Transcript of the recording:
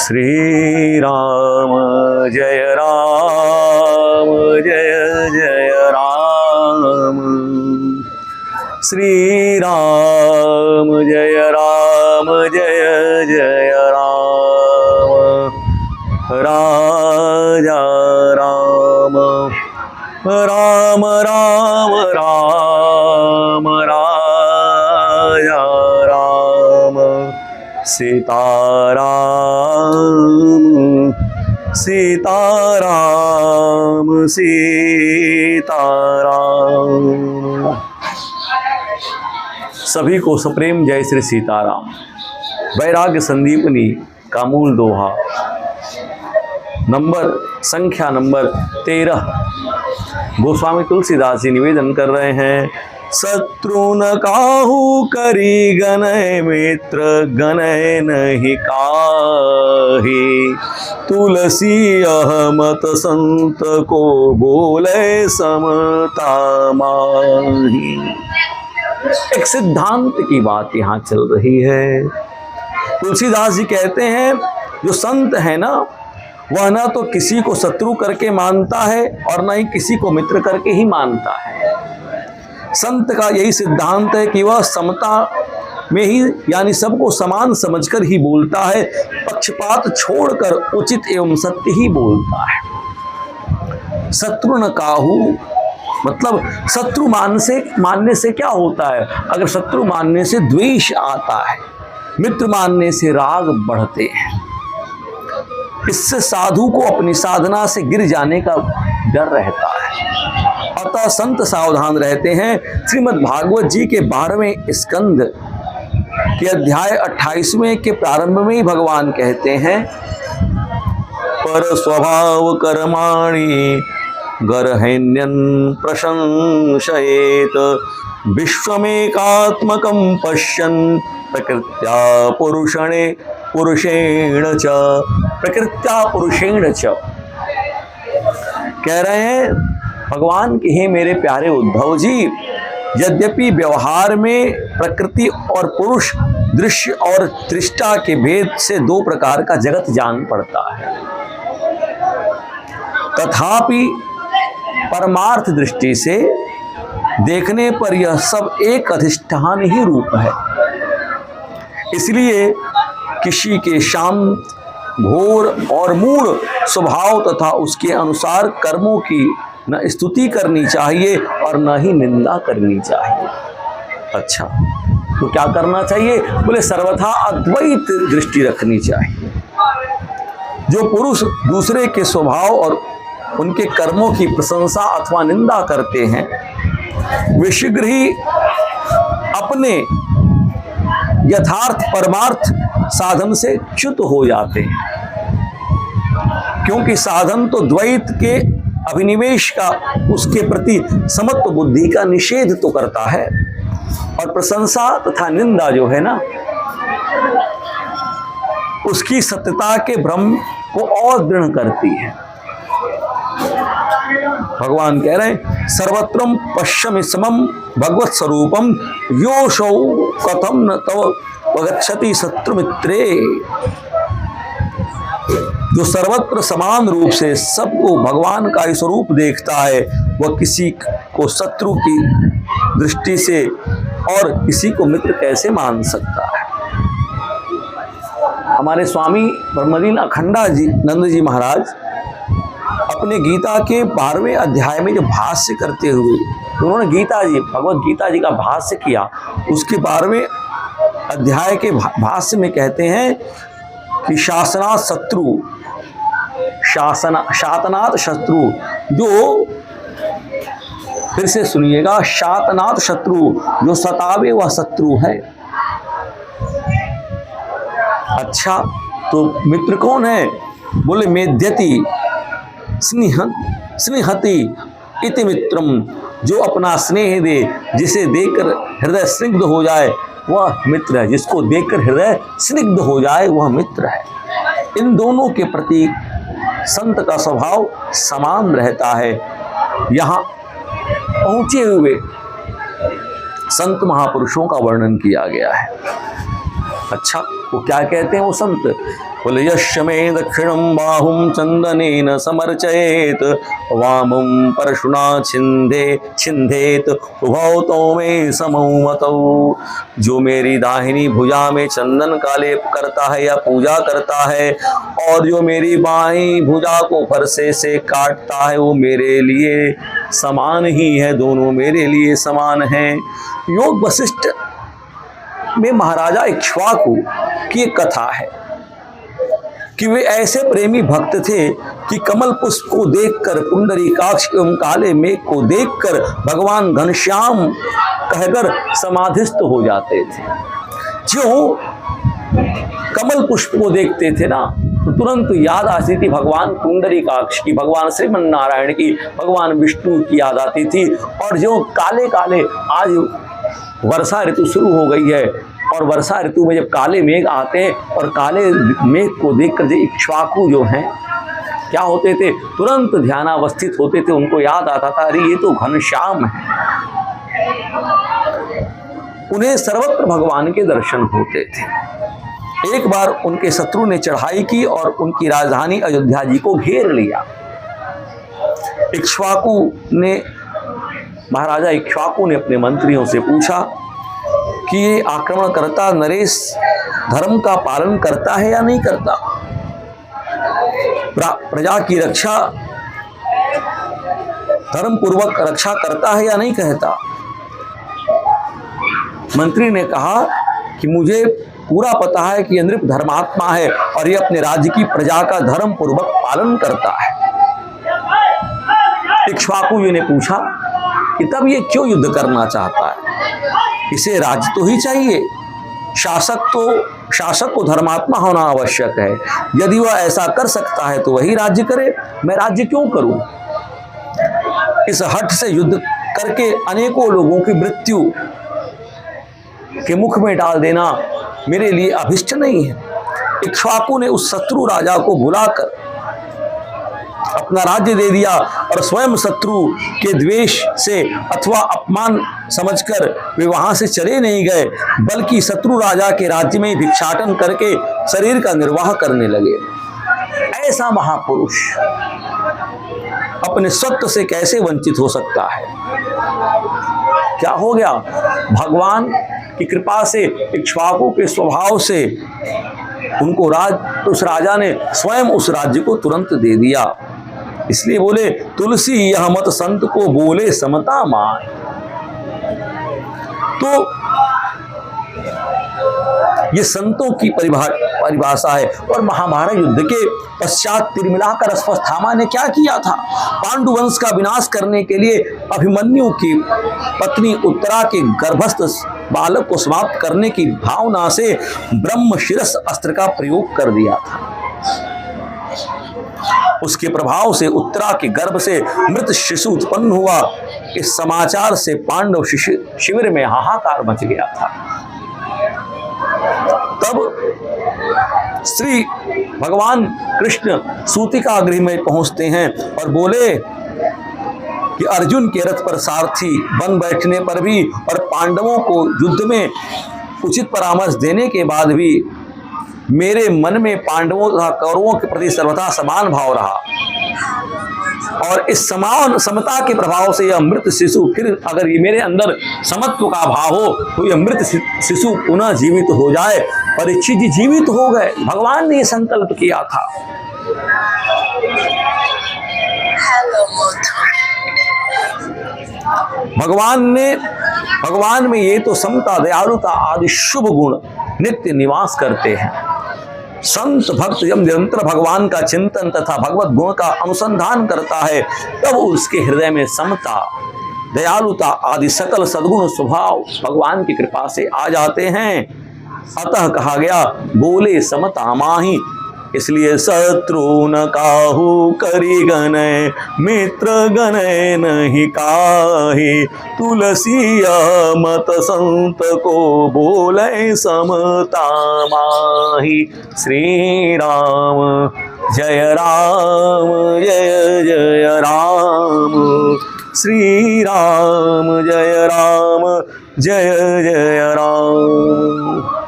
श्री राम जय जय राम, श्री राम जय जय राम, राजा राम राम राम राम राजा राम, सीताराम सीताराम सीताराम। सभी को सप्रेम जय श्री सीताराम। वैराग्य संदीपनी का मूल दोहा, संख्या नंबर 13। गोस्वामी तुलसीदास जी निवेदन कर रहे हैं। शत्रु न काहू करी गनय मित्र, गनय नहीं काहि, तुलसी अहमत संत को बोले समता माही। एक सिद्धांत की बात यहाँ चल रही है। तुलसीदास जी कहते हैं जो संत है ना, वह ना तो किसी को शत्रु करके मानता है और ना ही किसी को मित्र करके ही मानता है। संत का यही सिद्धांत है कि वह समता में ही, यानी सबको समान समझकर ही बोलता है, पक्षपात छोड़कर उचित एवं सत्य ही बोलता है। शत्रु न काहू मतलब शत्रु मानने से क्या होता है? अगर शत्रु मानने से द्वेष आता है, मित्र मानने से राग बढ़ते हैं। इससे साधु को अपनी साधना से गिर जाने का डर रहता है। अतः संत सावधान रहते हैं। श्रीमद् भागवत जी के 12वें स्कंद के अध्याय 28वें के प्रारंभ में ही भगवान कहते हैं, पर स्वभाव कर्माणि गर्हण्यन् प्रशंसयेत, विश्वमेकात्मकं पश्यन् प्रकृत्या पुरुषेण च, प्रकृत्या पुरुषेण च। कह रहे हैं भगवान कि हे मेरे प्यारे उद्धव जी, यद्यपि व्यवहार में प्रकृति और पुरुष, दृश्य और दृष्टा के भेद से दो प्रकार का जगत जान पड़ता है, तथापि परमार्थ दृष्टि से देखने पर यह सब एक अधिष्ठान ही रूप है। इसलिए किसी के शांत, घोर और मूढ़ स्वभाव तथा उसके अनुसार कर्मों की न स्तुति करनी चाहिए और न ही निंदा करनी चाहिए। अच्छा, तो क्या करना चाहिए? बोले सर्वथा अद्वैत दृष्टि रखनी चाहिए। जो पुरुष दूसरे के स्वभाव और उनके कर्मों की प्रशंसा अथवा निंदा करते हैं, वे शीघ्र ही अपने यथार्थ परमार्थ साधन से च्युत हो जाते हैं, क्योंकि साधन तो द्वैत के अभिनिवेश का, उसके प्रति समत्व बुद्धि का निषेध तो करता है, और प्रशंसा तथा निंदा जो है ना, उसकी सत्यता के भ्रम को और दृढ़ करती है। भगवान कह रहे हैं, सर्वत्रम पश्यमि समम भगवत स्वरूपम, योषौ कथम न तव वगच्छति शत्रुमित्रे। जो सर्वत्र समान रूप से सबको भगवान का ही स्वरूप देखता है, वह किसी को शत्रु की दृष्टि से और किसी को मित्र कैसे मान सकता है। हमारे स्वामी ब्रह्मलीन अखंडानंद जी महाराज अपने गीता के 12वें अध्याय में जो भाष्य करते हुए, उन्होंने भगवत गीता जी का भाष्य किया, उसके 12वें अध्याय के भाष्य में कहते हैं कि शातनात् शत्रु, जो, फिर से सुनिएगा, शातनात् शत्रु, जो सतावे वह शत्रु है। अच्छा, तो मित्र कौन है? बोले मेध्यति स्नेहति इति मित्रम, जो अपना स्नेह दे, जिसे देखकर हृदय स्निग्ध हो जाए वह मित्र है। जिसको देखकर हृदय स्निग्ध हो जाए वह मित्र है। इन दोनों के प्रति संत का स्वभाव समान रहता है। यहाँ पहुँचे हुए संत महापुरुषों का वर्णन किया गया है। अच्छा, वो क्या कहते हैं वो संत? बोले यस्य मे दक्षिणं बाहुं चंदनेन समर्चयेत वामं परशुना छिंदेत उभौ तो मे समौ मतौ। जो मेरी दाहिनी भुजा में चंदन का लेप करता है या पूजा करता है और जो मेरी बाईं भुजा को फरसे से काटता है वो मेरे लिए समान ही है, दोनों मेरे लिए समान हैं। योग वशिष्ठ में महाराजा इक्ष्वाकु की एक कथा है कि वे ऐसे प्रेमी भक्त थे कि कमल पुष्प को देखकर, पुंडरीकाक्ष एवं काले मेघ को देखकर भगवान घनश्याम कहकर समाधिस्थ हो जाते थे। जो कमल पुष्प को देखते थे ना तो तुरंत याद आती थी भगवान पुंडरीकाक्ष की, भगवान श्रीमन नारायण की, भगवान विष्णु की याद आती थी। और जो काले काले, आज वर्षा ऋतु शुरू हो गई है और वर्षा ऋतु में जब काले मेघ आते हैं और काले मेघ को देखकर जो इक्ष्वाकु जो हैं क्या होते थे, तुरंत ध्यानावस्थित होते थे। उनको याद आता था अरे ये तो घनश्याम है। उन्हें सर्वत्र भगवान के दर्शन होते थे। एक बार उनके शत्रु ने चढ़ाई की और उनकी राजधानी अयोध्या जी को घेर लिया। इक्ष्वाकु ने, महाराजा इक्ष्वाकु ने अपने मंत्रियों से पूछा कि ये आक्रमणकर्ता नरेश धर्म का पालन करता है या नहीं करता, प्रजा की रक्षा धर्म पूर्वक रक्षा करता है या नहीं कहता। मंत्री ने कहा कि मुझे पूरा पता है कि नृप धर्मात्मा है और ये अपने राज्य की प्रजा का धर्म पूर्वक पालन करता है। इक्ष्वाकु जी ने पूछा कि तब ये क्यों युद्ध करना चाहता है, इसे राज्य तो ही चाहिए, शासक को धर्मात्मा होना आवश्यक है। यदि वह ऐसा कर सकता है तो वही राज्य करे, मैं राज्य क्यों करूं। इस हठ से युद्ध करके अनेकों लोगों की मृत्यु के मुख में डाल देना मेरे लिए अभिष्ट नहीं है। इक्ष्वाकु ने उस शत्रु राजा को बुलाकर अपना राज्य दे दिया और स्वयं शत्रु के द्वेष से अथवा अपमान समझकर वे वहां से चले नहीं गए, बल्कि शत्रु राजा के राज्य में भिक्षाटन करके शरीर का निर्वाह करने लगे। ऐसा महापुरुष अपने सत्व से कैसे वंचित हो सकता है। क्या हो गया, भगवान की कृपा से, इक्ष्वाकु के स्वभाव से उनको उस राजा ने स्वयं उस राज्य को तुरंत दे दिया। इसलिए बोले तुलसी यह मत संत को बोले समता मान। तो ये संतों की परिभाषा है। और महाभारत युद्ध के पश्चात तिरमिलाकर अश्वत्थामा ने क्या किया था, पांडुवंश का विनाश करने के लिए अभिमन्यु की पत्नी उत्तरा के गर्भस्थ बालक को समाप्त करने की भावना से ब्रह्मशिरस अस्त्र का प्रयोग कर दिया था। उसके प्रभाव से उत्तरा के गर्भ से मृत शिशु उत्पन्न हुआ। इस समाचार से पांडव शिविर में हाहाकार मच गया था। तब श्री भगवान कृष्ण सूतिका गृह में पहुंचते हैं और बोले कि अर्जुन के रथ पर सारथी बन बैठने पर भी और पांडवों को युद्ध में उचित परामर्श देने के बाद भी मेरे मन में पांडवों तथा कौरवों के प्रति सर्वथा समान भाव रहा और इस समान समता के प्रभाव से यह मृत शिशु, फिर अगर ये मेरे अंदर समत्व का भाव हो तो यह मृत शिशु पुनः जीवित हो जाए। परीक्षित जी जीवित हो गए, भगवान ने यह संकल्प किया था। भगवान में ये तो समता, दयालुता आदि शुभ गुण नित्य निवास करते हैं। संत भक्त जब निरंतर भगवान का चिंतन तथा भगवत गुण का अनुसंधान करता है तब उसके हृदय में समता, दयालुता आदि सकल सद्गुण स्वभाव भगवान की कृपा से आ जाते हैं। अतः कहा गया बोले समता माही। इसलिए शत्रु न काहू करी गनय, मित्र गनय नहीं काहे, तुलसी मत संत को बोले समता माही। श्री राम जय राम जय जय राम, श्री राम जय जय राम।